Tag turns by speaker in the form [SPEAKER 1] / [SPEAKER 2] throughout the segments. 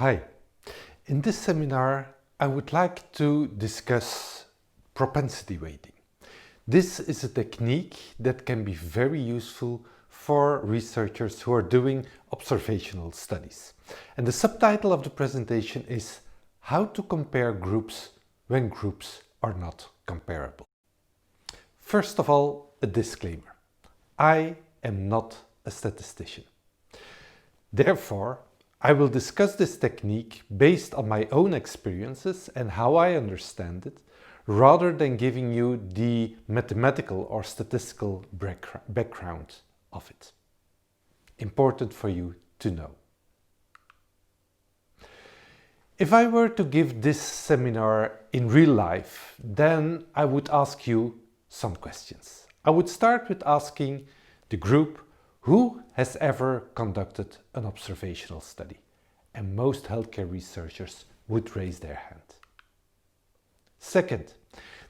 [SPEAKER 1] Hi, in this seminar I would like to discuss propensity weighting. This is a technique that can be very useful for researchers who are doing observational studies. And the subtitle of the presentation is How to compare groups when groups are not comparable. First of all, a disclaimer. I am not a statistician. Therefore, I will discuss this technique based on my own experiences and how I understand it, rather than giving you the mathematical or statistical background of it. Important for you to know. If I were to give this seminar in real life, then I would ask you some questions. I would start with asking the group, who has ever conducted an observational study? And most healthcare researchers would raise their hand. Second,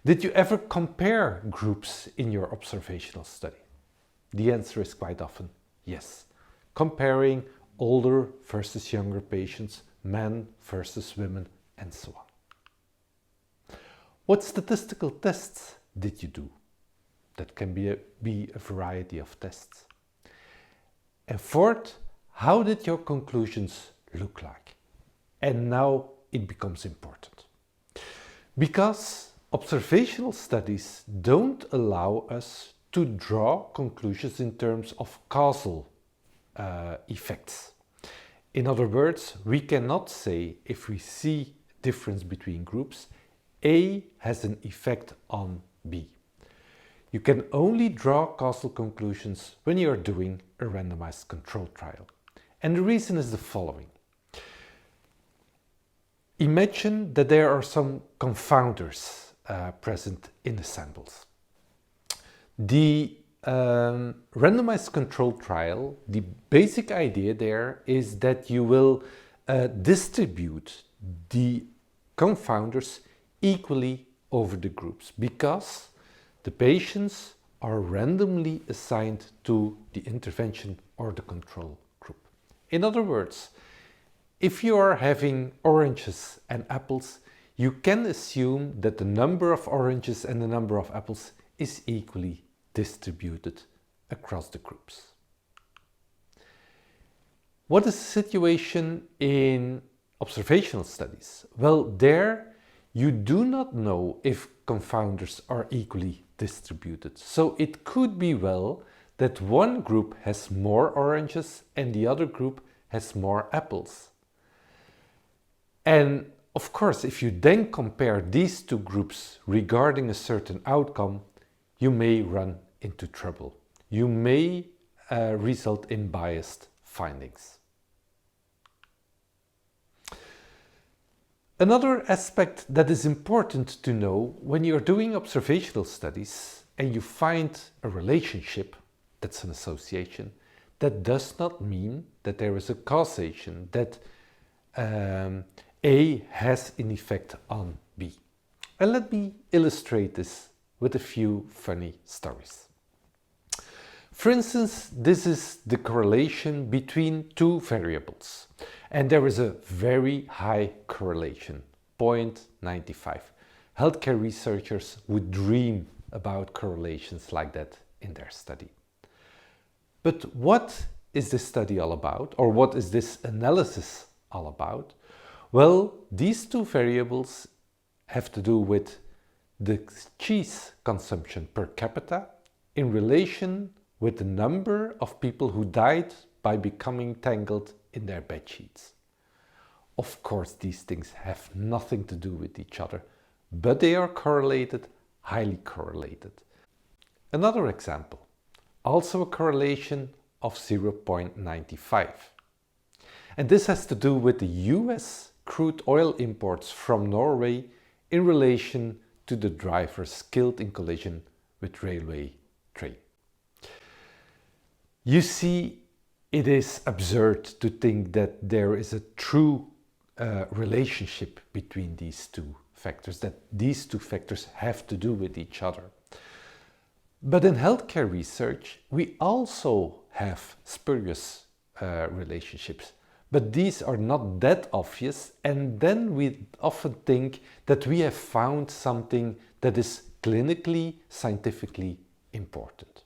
[SPEAKER 1] did you ever compare groups in your observational study? The answer is quite often yes. Comparing older versus younger patients, men versus women, and so on. What statistical tests did you do? That can be a variety of tests. And fourth, how did your conclusions look like? And now it becomes important. Because observational studies don't allow us to draw conclusions in terms of causal effects. In other words, we cannot say if we see difference between groups, A has an effect on B. You can only draw causal conclusions when you are doing a randomized control trial. And the reason is the following. Imagine that there are some confounders present in the samples. The randomized control trial, the basic idea there is that you will distribute the confounders equally over the groups, because the patients are randomly assigned to the intervention or the control group. In other words, if you are having oranges and apples, you can assume that the number of oranges and the number of apples is equally distributed across the groups. What is the situation in observational studies? Well, there you do not know if confounders are equally distributed. So it could be well that one group has more oranges and the other group has more apples. And of course, if you then compare these two groups regarding a certain outcome, you may run into trouble. You may result in biased findings. Another aspect that is important to know when you're doing observational studies and you find a relationship, that's an association, that does not mean that there is a causation, that A has an effect on B. And let me illustrate this with a few funny stories. For instance, this is the correlation between two variables. And there is a very high correlation, 0.95. Healthcare researchers would dream about correlations like that in their study. But what is this study all about? Or what is this analysis all about? Well, these two variables have to do with the cheese consumption per capita in relation with the number of people who died by becoming tangled in their bed sheets. Of course, these things have nothing to do with each other, but they are correlated, highly correlated. Another example, also a correlation of 0.95. And this has to do with the US crude oil imports from Norway in relation to the drivers killed in collision with railway train. You see, it is absurd to think that there is a true relationship between these two factors, that these two factors have to do with each other. But in healthcare research, we also have spurious relationships. but these are not that obvious, and then we often think that we have found something that is clinically, scientifically important.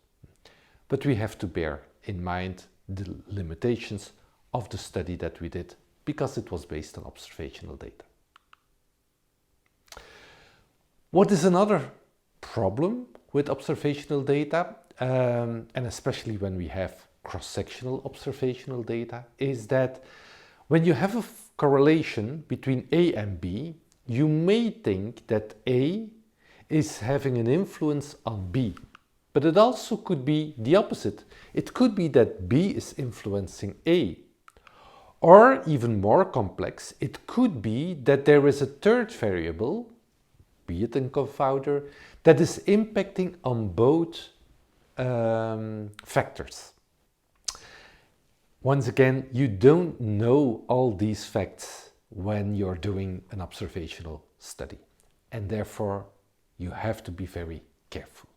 [SPEAKER 1] But we have to bear in mind the limitations of the study that we did because it was based on observational data. What is another problem with observational data, and especially when we have cross-sectional observational data, is that when you have a correlation between A and B, you may think that A is having an influence on B, but it also could be the opposite. It could be that B is influencing A. Or even more complex, it could be that there is a third variable, be it a confounder, that is impacting on both factors. Once again, you don't know all these facts when you're doing an observational study, and therefore you have to be very careful.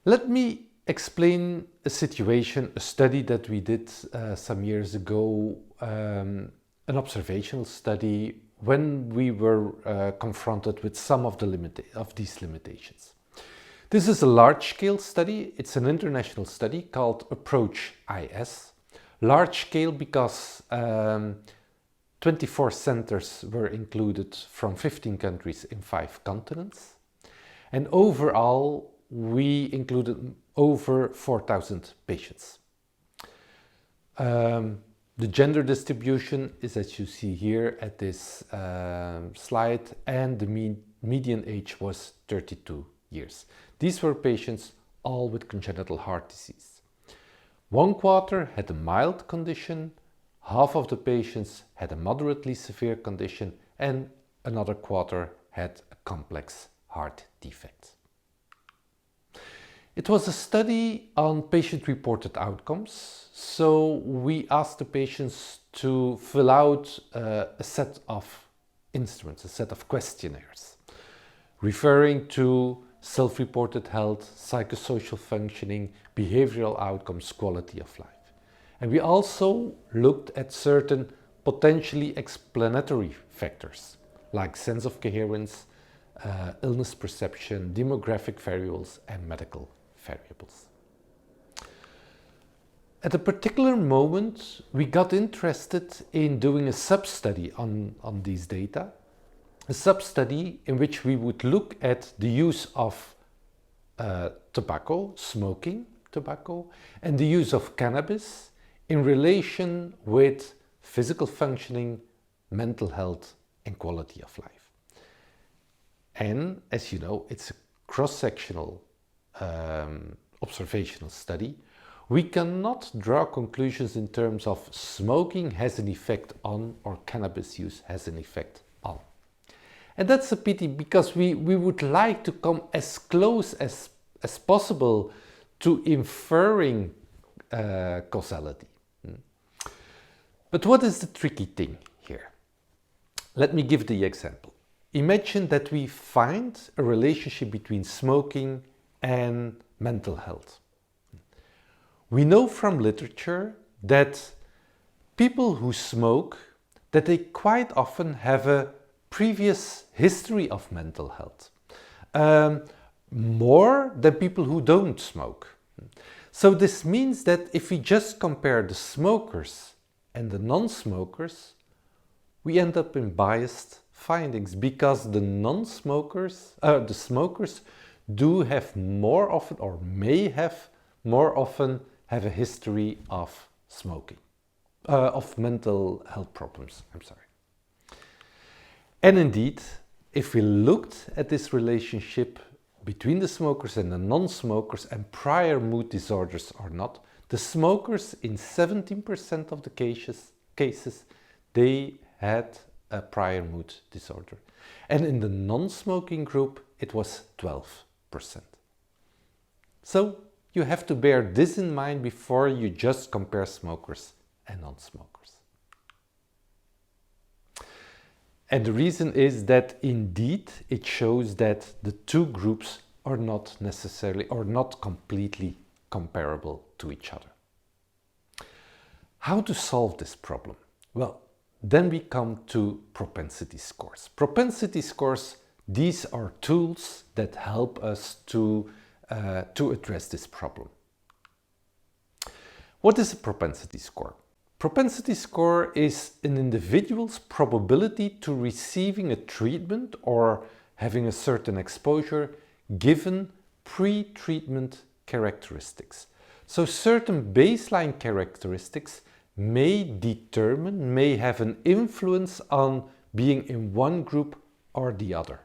[SPEAKER 1] Let me explain a situation, a study that we did some years ago, an observational study when we were confronted with some of these limitations. This is a large-scale study. It's an international study called Approach-IS. Large-scale because 24 centers were included from 15 countries in 5 continents. And overall, we included over 4,000 patients. The gender distribution is as you see here at this slide, and the median age was 32 years. These were patients all with congenital heart disease. 1/4 had a mild condition, half of the patients had a moderately severe condition, and another 1/4 had a complex heart defect. It was a study on patient-reported outcomes, so we asked the patients to fill out a set of instruments, a set of questionnaires, referring to self-reported health, psychosocial functioning, behavioral outcomes, quality of life. And we also looked at certain potentially explanatory factors, like sense of coherence, illness perception, demographic variables, and medical variables. At a particular moment, we got interested in doing a sub-study on these data, a sub-study in which we would look at the use of tobacco, smoking tobacco, and the use of cannabis in relation with physical functioning, mental health, and quality of life. And as you know, it's a cross-sectional observational study. We cannot draw conclusions in terms of smoking has an effect on or cannabis use has an effect on. And that's a pity because we would like to come as close as possible to inferring causality. But what is the tricky thing here? Let me give the example. Imagine that we find a relationship between smoking and mental health. We know from literature that people who smoke, that they quite often have a previous history of mental health, more than people who don't smoke. So this means that if we just compare the smokers and the non-smokers, we end up in biased findings because the non-smokers, the smokers do have more often or may have more often have a history of smoking, of mental health problems, I'm sorry. And indeed, if we looked at this relationship between the smokers and the non-smokers and prior mood disorders or not, the smokers in 17% of the cases, they had a prior mood disorder. And in the non-smoking group, it was 12%. So you have to bear this in mind before you just compare smokers and non-smokers. And the reason is that indeed it shows that the two groups are not necessarily or not completely comparable to each other. How to solve this problem? Well, then we come to propensity scores. Propensity scores, these are tools that help us to address this problem. What is a propensity score? Propensity score is an individual's probability to receiving a treatment or having a certain exposure given pre-treatment characteristics. So certain baseline characteristics may have an influence on being in one group or the other.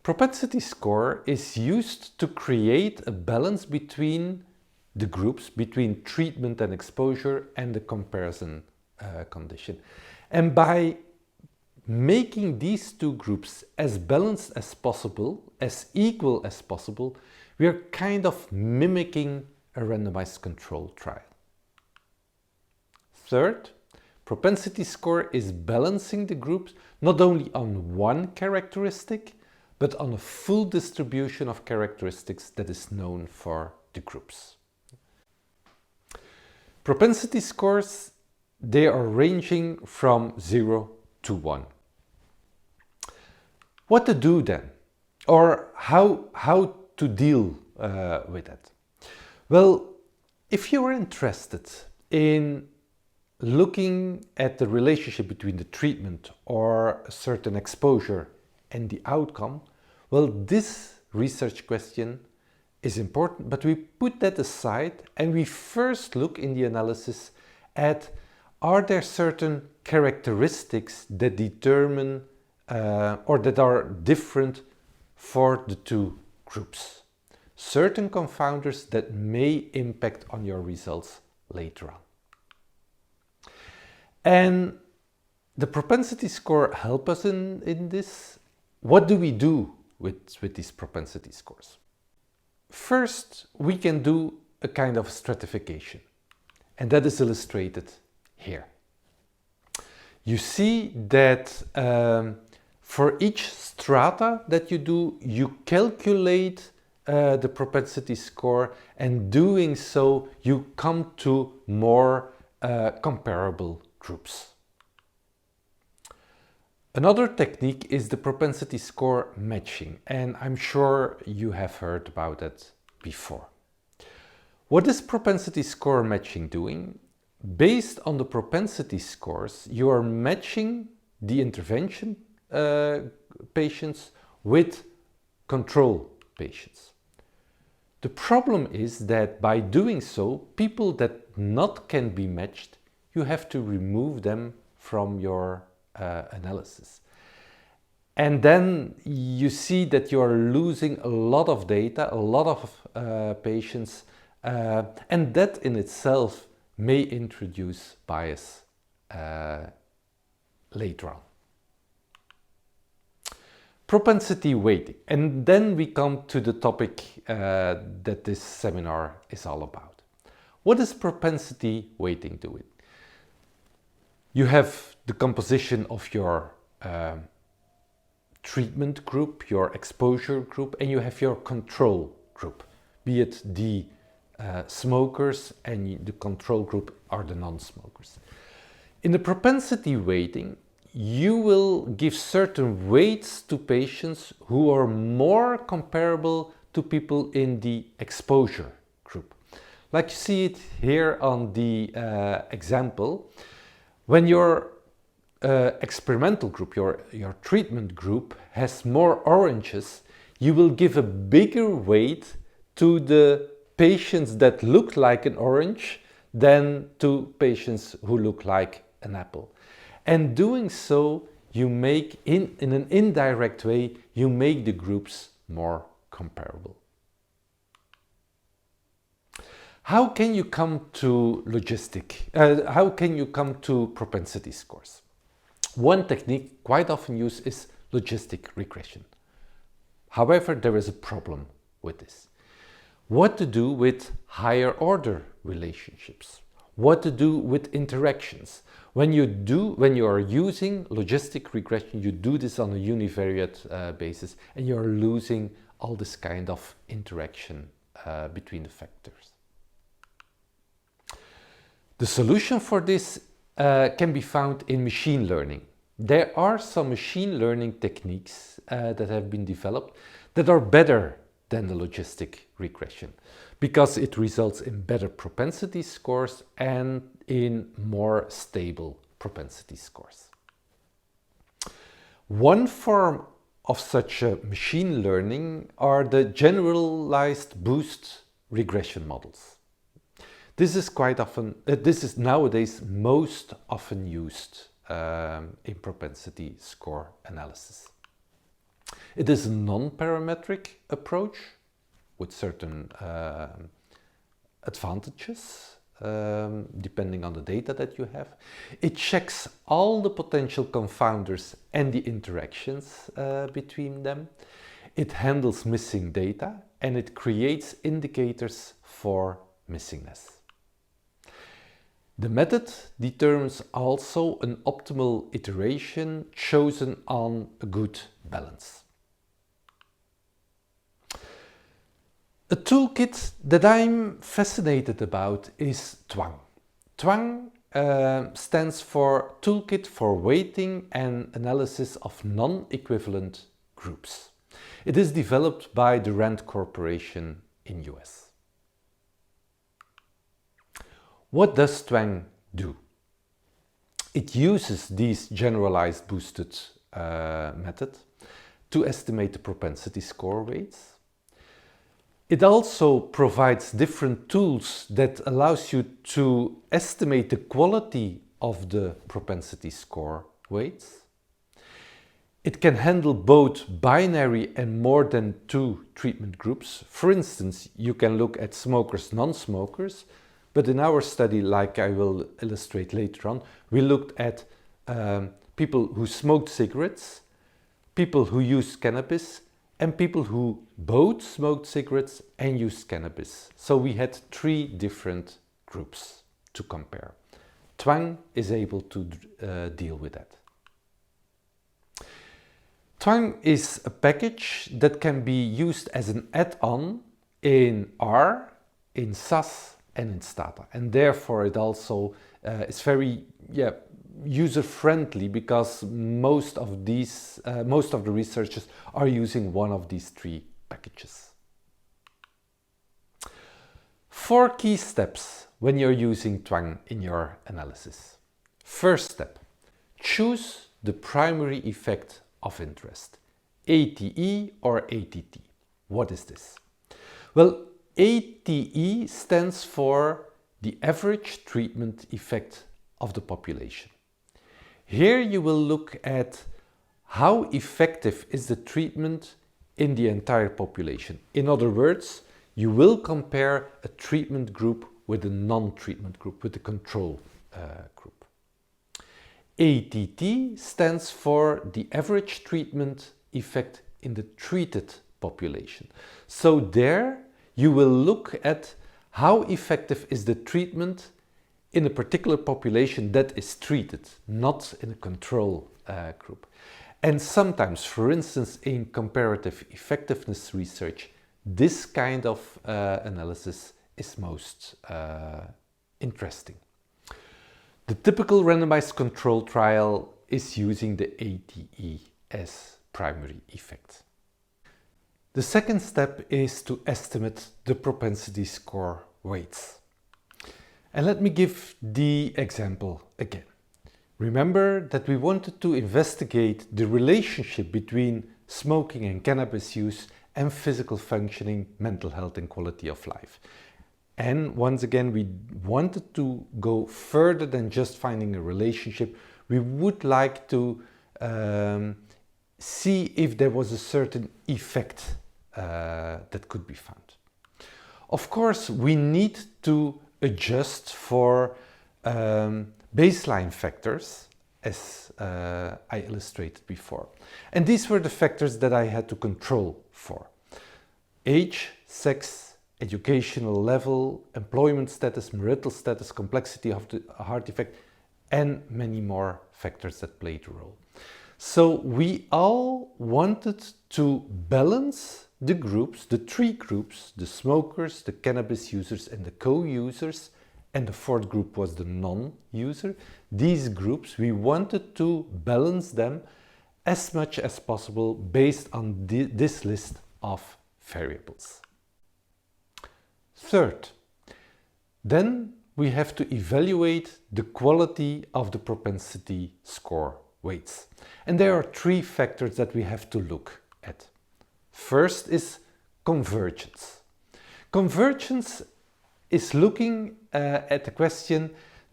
[SPEAKER 1] Propensity score is used to create a balance between the groups, between treatment and exposure and the comparison condition. And by making these two groups as balanced as possible, as equal as possible, we are kind of mimicking a randomized control trial. Third, propensity score is balancing the groups not only on one characteristic, but on a full distribution of characteristics that is known for the groups. Propensity scores, they are ranging from 0 to 1. What to do then? Or how to deal with it? Well, if you are interested in looking at the relationship between the treatment or a certain exposure and the outcome, well, this research question is important, but we put that aside and we first look in the analysis at, are there certain characteristics that determine or that are different for the two groups? Certain confounders that may impact on your results later on. And the propensity score helps us in this. What do we do with these propensity scores? First, we can do a kind of stratification, and that is illustrated here. You see that for each strata that you do, you calculate the propensity score, and doing so, you come to more comparable groups. Another technique is the propensity score matching, and I'm sure you have heard about it before. What is propensity score matching doing? Based on the propensity scores, you are matching the intervention patients with control patients. The problem is that by doing so, people that not can be matched, you have to remove them from your analysis. And then you see that you are losing a lot of data, a lot of patients, and that in itself may introduce bias later on. Propensity weighting, and then we come to the topic that this seminar is all about. What is propensity weighting doing? You have the composition of your treatment group, your exposure group, and you have your control group, be it the smokers, and the control group are the non-smokers. In the propensity weighting, you will give certain weights to patients who are more comparable to people in the exposure group. Like you see it here on the example, when your experimental group, your treatment group has more oranges, you will give a bigger weight to the patients that look like an orange than to patients who look like an apple. And doing so, you make, in an indirect way, you make the groups more comparable. How can you come to logistic? How can you come to propensity scores? One technique quite often used is logistic regression. However, there is a problem with this. What to do with higher order relationships? What to do with interactions? When you are using logistic regression, you do this on a univariate basis, and you are losing all this kind of interaction between the factors. The solution for this can be found in machine learning. There are some machine learning techniques that have been developed that are better than the logistic regression because it results in better propensity scores and in more stable propensity scores. One form of such a machine learning are the generalized boost regression models. This is nowadays most often used in propensity score analysis. It is a non-parametric approach with certain advantages depending on the data that you have. It checks all the potential confounders and the interactions between them. It handles missing data and it creates indicators for missingness. The method determines also an optimal iteration chosen on a good balance. A toolkit that I'm fascinated about is Twang. Twang stands for Toolkit for Weighting and Analysis of Non-Equivalent Groups. It is developed by the Rand Corporation in US. What does Twang do? It uses this generalized boosted method to estimate the propensity score weights. It also provides different tools that allows you to estimate the quality of the propensity score weights. It can handle both binary and more than two treatment groups. For instance, you can look at smokers, non-smokers, but in our study, like I will illustrate later on, we looked at people who smoked cigarettes, people who used cannabis, and people who both smoked cigarettes and used cannabis. So we had three different groups to compare. Twang is able to deal with that. Twang is a package that can be used as an add-on in R, in SAS, and in Stata, and therefore it also is very user-friendly because most of the researchers are using one of these three packages. 4 key steps when you're using Twang in your analysis. First step, choose the primary effect of interest, ATE or ATT. What is this? Well, ATE stands for the average treatment effect of the population. Here you will look at how effective is the treatment in the entire population. In other words, you will compare a treatment group with a non-treatment group, with a control group. ATT stands for the average treatment effect in the treated population. So there you will look at how effective is the treatment in a particular population that is treated, not in a control group. And sometimes, for instance, in comparative effectiveness research, this kind of analysis is most interesting. The typical randomized control trial is using the ATE as primary effect. The second step is to estimate the propensity score weights. And let me give the example again. Remember that we wanted to investigate the relationship between smoking and cannabis use and physical functioning, mental health and quality of life. And once again, we wanted to go further than just finding a relationship. We would like to see if there was a certain effect that could be found. Of course, we need to adjust for baseline factors, as I illustrated before. And these were the factors that I had to control for. Age, sex, educational level, employment status, marital status, complexity of the heart defect, and many more factors that played a role. So we all wanted to balance the groups, the three groups, the smokers, the cannabis users and the co-users, and the fourth group was the non-user. These groups, we wanted to balance them as much as possible based on this list of variables. Third, then we have to evaluate the quality of the propensity score weights. And there are three factors that we have to look at. First is convergence. Convergence is looking at the question,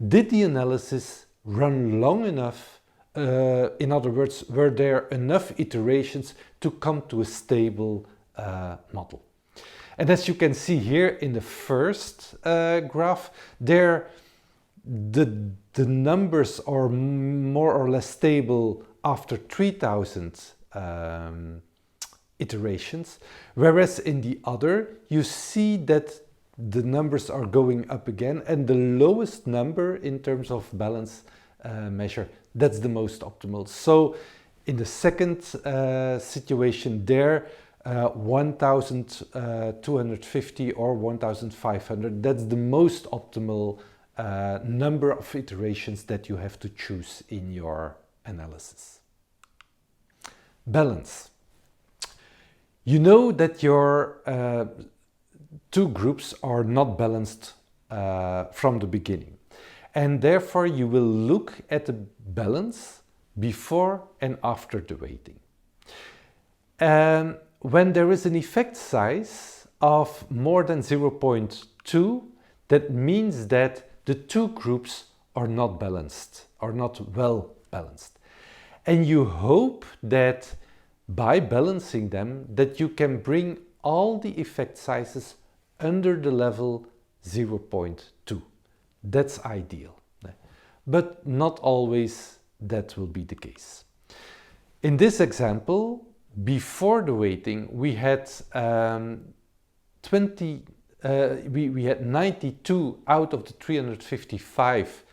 [SPEAKER 1] did the analysis run long enough? In other words, were there enough iterations to come to a stable model? And as you can see here in the first graph, there the numbers are more or less stable after 3000 iterations, whereas in the other you see that the numbers are going up again, and the lowest number in terms of balance measure, that's the most optimal. So in the second situation there, 1250 or 1500, that's the most optimal number of iterations that you have to choose in your analysis. Balance. You know that your two groups are not balanced from the beginning, and therefore you will look at the balance before and after the weighting. When there is an effect size of more than 0.2, that means that the two groups are not balanced, are not well balanced. And you hope that by balancing them, that you can bring all the effect sizes under the level 0.2. That's ideal. But not always that will be the case. In this example, before the weighting, we had 92 out of the 355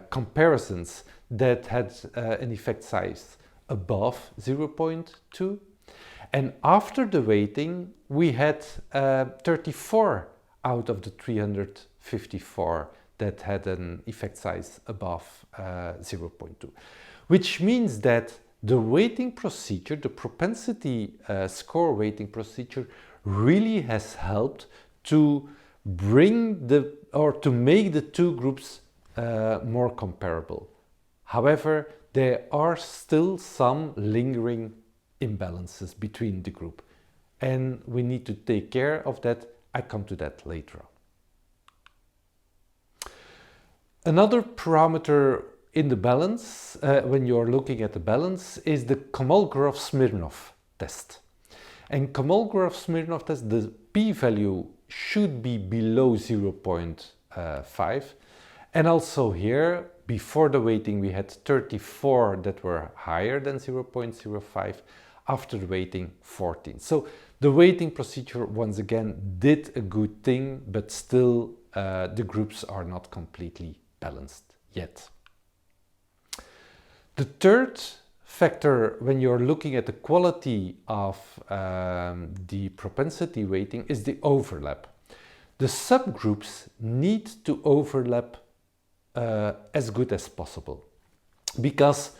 [SPEAKER 1] comparisons that had an effect size above 0.2. And after the weighting, we had 34 out of the 354 that had an effect size above 0.2, which means that the weighting procedure, the propensity score weighting procedure, really has helped to bring to make the two groups more comparable. However, there are still some lingering imbalances between the group, and we need to take care of that. I come to that later on. Another parameter in the balance, when you're looking at the balance, is the Kolmogorov-Smirnov test. And Kolmogorov-Smirnov test, the p-value should be below 0.5. And also here, before the weighting, we had 34 that were higher than 0.05. After the weighting, 14. So the weighting procedure, once again, did a good thing, but still the groups are not completely balanced yet. The third factor when you're looking at the quality of the propensity weighting is the overlap. The subgroups need to overlap as good as possible, because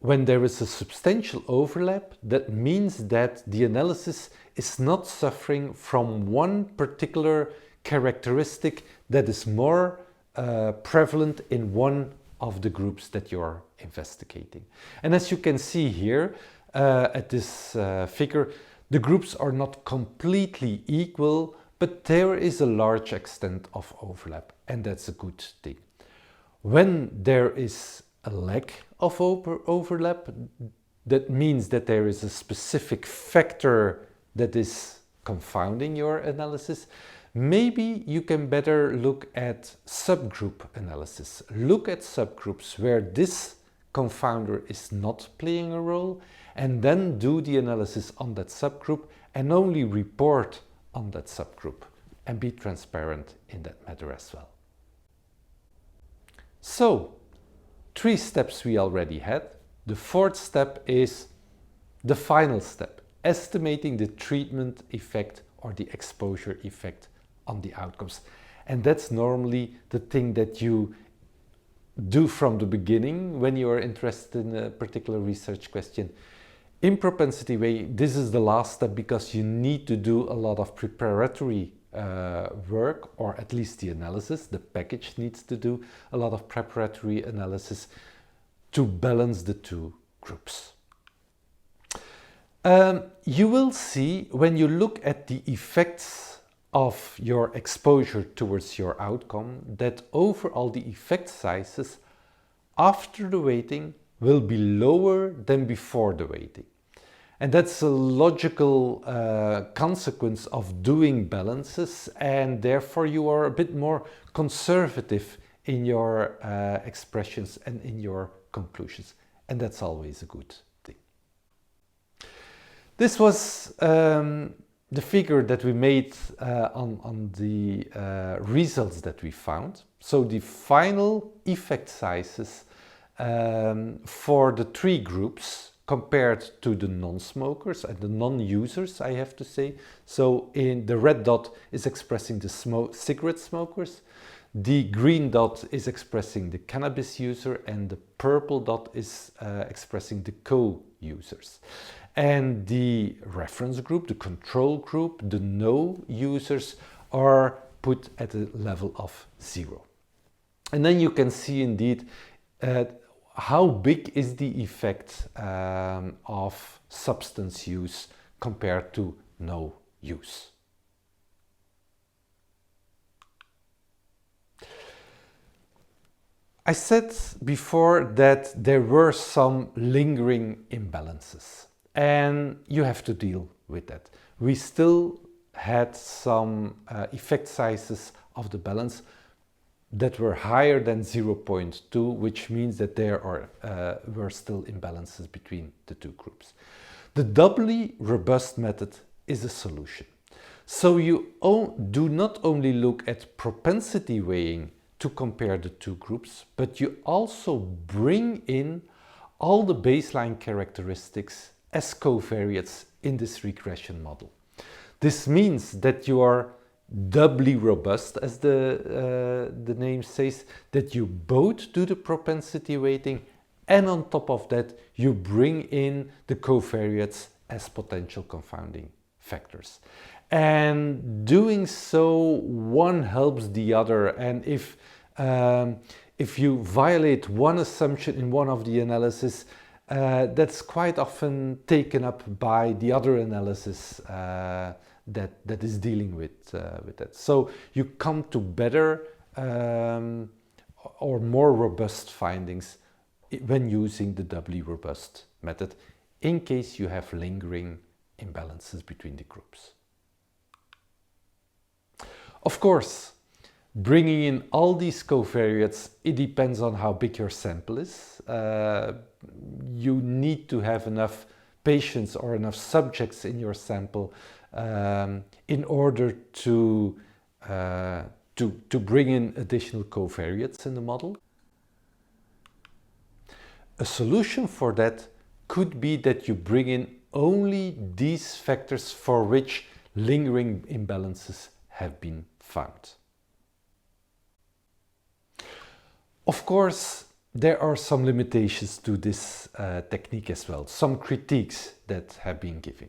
[SPEAKER 1] when there is a substantial overlap, that means that the analysis is not suffering from one particular characteristic that is more prevalent in one of the groups that you're investigating. And as you can see here at this figure, the groups are not completely equal, but there is a large extent of overlap, and that's a good thing. When there is a lack of overlap, that means that there is a specific factor that is confounding your analysis. Maybe you can better look at subgroup analysis. Look at subgroups where this confounder is not playing a role, and then do the analysis on that subgroup and only report on that subgroup, and be transparent in that matter as well. So, 3 steps we already had. The fourth step is the final step, estimating the treatment effect or the exposure effect on the outcomes. And that's normally the thing that you do from the beginning when you are interested in a particular research question. In propensity weighting, this is the last step because you need to do a lot of preparatory work, or at least the analysis. The package needs to do a lot of preparatory analysis to balance the two groups. You will see when you look at the effects of your exposure towards your outcome that overall the effect sizes after the weighting will be lower than before the weighting. And that's a logical consequence of doing balances, and therefore you are a bit more conservative in your expressions and in your conclusions. And that's always a good thing. This was the figure that we made on the results that we found. So the final effect sizes for the three groups compared to the non-smokers and the non-users, I have to say. So in the red dot is expressing the cigarette smokers, the green dot is expressing the cannabis user, and the purple dot is expressing the co-users. And the reference group, the control group, the no users are put at a level of 0. And then you can see indeed how big is the effect of substance use compared to no use. I said before that there were some lingering imbalances, and you have to deal with that. We still had some effect sizes of the balance that were higher than 0.2, which means that there were still imbalances between the two groups. The doubly robust method is a solution. So you do not only look at propensity weighing to compare the two groups, but you also bring in all the baseline characteristics as covariates in this regression model. This means that you are doubly robust, as the name says, that you both do the propensity weighting, and on top of that you bring in the covariates as potential confounding factors. And doing so, one helps the other, and if you violate one assumption in one of the analysis, that's quite often taken up by the other analysis that is dealing with that. So you come to better or more robust findings when using the doubly robust method, in case you have lingering imbalances between the groups. Of course, bringing in all these covariates, it depends on how big your sample is. You need to have enough patients or enough subjects in your sample in order to bring in additional covariates in the model. A solution for that could be that you bring in only these factors for which lingering imbalances have been found. Of course, there are some limitations to this technique as well, some critiques that have been given.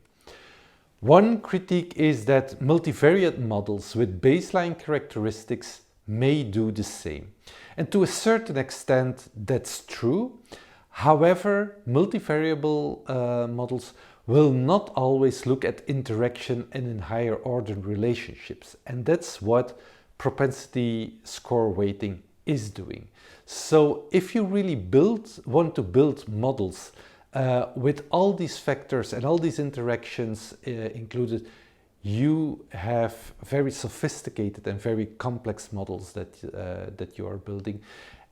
[SPEAKER 1] One critique is that multivariate models with baseline characteristics may do the same. And to a certain extent, that's true. However, multivariable models will not always look at interaction and in higher order relationships. And that's what propensity score weighting is doing. So if you really want to build models with all these factors and all these interactions included, you have very sophisticated and very complex models that you are building.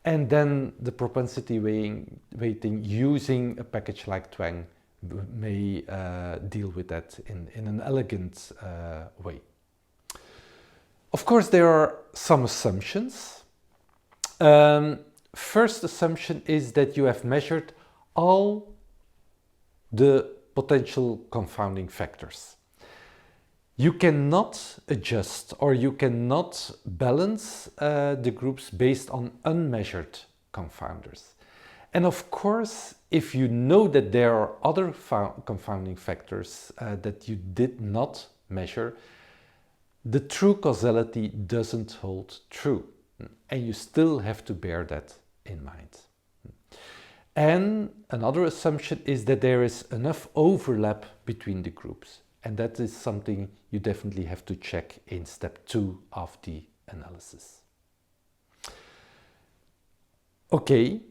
[SPEAKER 1] And then the propensity weighting using a package like Twang may deal with that in an elegant way. Of course, there are some assumptions. First assumption is that you have measured all the potential confounding factors. You cannot adjust or you cannot balance the groups based on unmeasured confounders. And of course, if you know that there are other confounding factors that you did not measure, the true causality doesn't hold true. And you still have to bear that in mind. And another assumption is that there is enough overlap between the groups. And that is something you definitely have to check in step 2 of the analysis. Okay,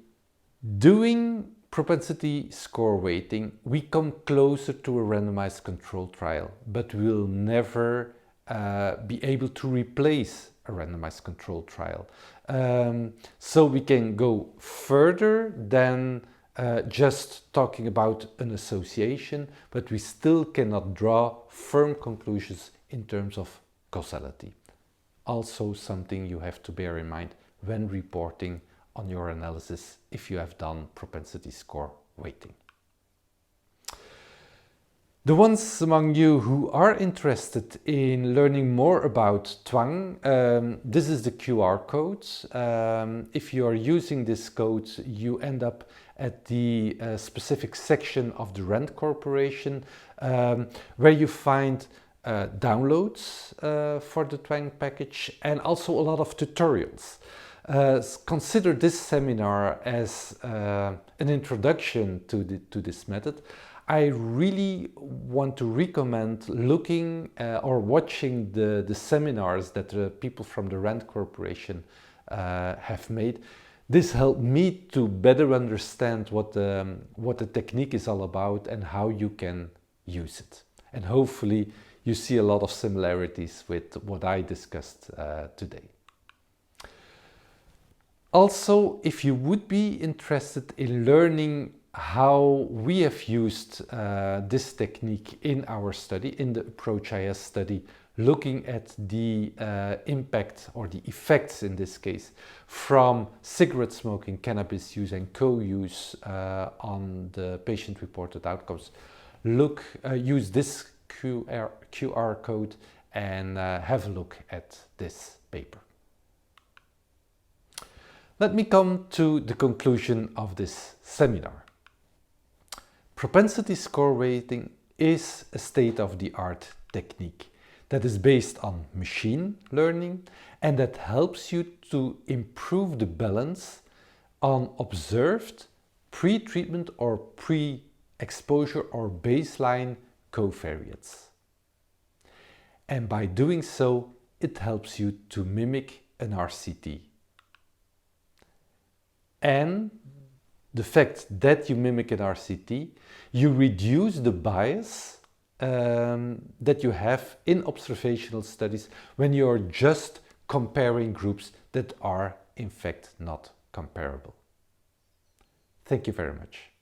[SPEAKER 1] doing propensity score weighting, we come closer to a randomized control trial, but we'll never be able to replace a randomized control trial. So we can go further than just talking about an association, but we still cannot draw firm conclusions in terms of causality. Also something you have to bear in mind when reporting on your analysis if you have done propensity score weighting. The ones among you who are interested in learning more about Twang, this is the QR code. If you are using this code, you end up at the specific section of the RAND Corporation, where you find downloads for the Twang package and also a lot of tutorials. Consider this seminar as an introduction to this method. I really want to recommend looking or watching the seminars that the people from the RAND Corporation have made. This helped me to better understand what the technique is all about and how you can use it. And hopefully you see a lot of similarities with what I discussed today. Also, if you would be interested in learning how we have used this technique in our study, in the Approach-IS study, looking at the impact or the effects in this case from cigarette smoking, cannabis use and co-use on the patient-reported outcomes, use this QR code and have a look at this paper. Let me come to the conclusion of this seminar. Propensity score weighting is a state-of-the-art technique that is based on machine learning and that helps you to improve the balance on observed pre-treatment or pre-exposure or baseline covariates. And by doing so, it helps you to mimic an RCT. And the fact that you mimic an RCT, you reduce the bias that you have in observational studies when you are just comparing groups that are in fact not comparable. Thank you very much.